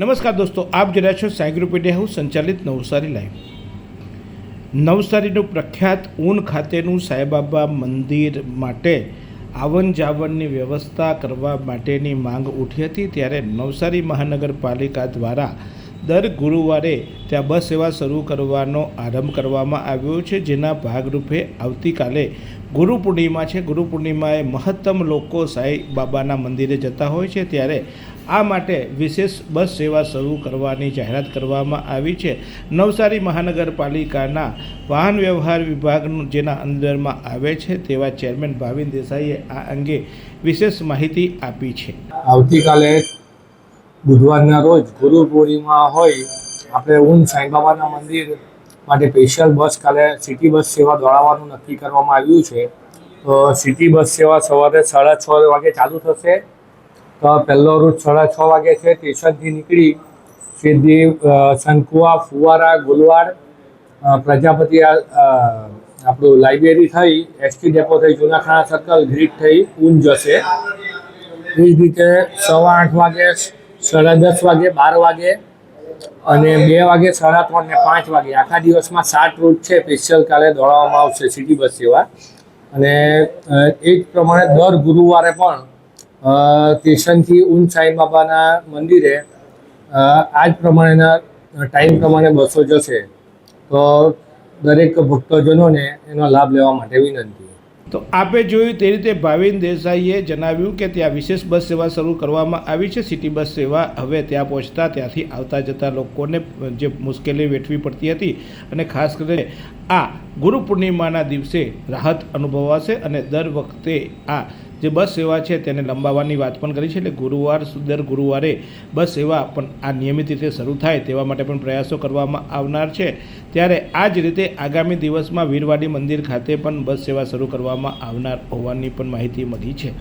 નમસ્કાર દોસ્તો, આપ જોઈ રહ્યા છો સાઈ ગ્રુપ મીડિયા હાઉસ સંચાલિત નવસારી લાઈવ। નવસારીનું પ્રખ્યાત ઊન ખાતેનું સાંઈબાબા મંદિર માટે આવન જાવનની વ્યવસ્થા કરવા માટેની માંગ ઉઠી હતી, ત્યારે નવસારી મહાનગરપાલિકા દ્વારા દર ગુરુવારે ત્યાં બસ સેવા શરૂ કરવાનો આરંભ કરવામાં આવ્યો છે, જેના ભાગરૂપે આવતીકાલે ગુરુ પૂર્ણિમા છે। ગુરુ પૂર્ણિમાએ મહત્તમ લોકો સાંઈબાબાના મંદિરે જતા હોય છે, ત્યારે આ માટે વિશેષ બસ સેવા શરૂ કરવાની જાહેરાત કરવામાં આવી છે। નવસારી મહાનગરપાલિકાના વાહન વ્યવહાર વિભાગનું જેના અંદરમાં આવે છે તેવા ચેરમેન ભાવિન દેસાઈએ આ અંગે વિશેષ માહિતી આપી છે। આવતીકાલે બુધવારના રોજ ગુરુ પૂર્ણિમા હોય, આપણે ઊન સાંઈબાબાના મંદિર માટે સ્પેશિયલ બસ કાલે સિટી બસ સેવા દોડાવવાનું નક્કી કરવામાં આવ્યું છે। તો સિટી બસ સેવા સવારે 6:30 વાગે ચાલુ થશે। તો પહેલો રૂટ 6:30 વાગે છે, સ્ટેશનથી નીકળી સીધી શંકુવા, ફુવારા, ગુલવાડ, પ્રજાપતિ આપણું લાઇબ્રેરી થઈ, એસટી ડેપો થઈ, જૂનાખાણા સર્કલ, ગ્રીડ થઈ ઊન જશે। એ જ રીતે 8:15 વાગે, 10:30 વાગે, 12 વાગે અને 2 વાગે, 3:30 ને 5 વાગે આખા દિવસમાં 7 રૂટ છે સ્પેશિયલ કાલે દોડાવવામાં આવશે સિટી બસ સેવા। અને એ જ પ્રમાણે દર ગુરુવારે પણ સ્ટેશનથી ઊન સાંઈબાબાના મંદિરે આ જ પ્રમાણેના ટાઈમ પ્રમાણે બસો જશે। તો દરેક ભક્તજનોને એનો લાભ લેવા માટે વિનંતી। તો આપે જોયું તે રીતે ભાવિન દેસાઈએ જણાવ્યું કે ત્યાં વિશેષ બસ સેવા શરૂ કરવામાં આવી છે। સિટી બસ સેવા હવે ત્યાં પહોંચતા ત્યાંથી આવતા જતા લોકોને જે મુશ્કેલી વેઠવી પડતી હતી અને ખાસ કરીને આ ગુરુ પૂર્ણિમાના દિવસે રાહત અનુભવાશે અને દર વખતે આ જે બસ સેવા છે તેને લંબાવવાની વાત પણ કરી છે। એટલે દર ગુરુવારે બસ સેવા પણ આ નિયમિત રીતે શરૂ થાય તેવા માટે પણ પ્રયાસો કરવામાં આવનાર છે। ત્યારે આ જ રીતે આગામી દિવસમાં વીરવાડી મંદિર ખાતે પણ બસ સેવા શરૂ કરવામાં આવનાર હોવાની પણ માહિતી મળી છે।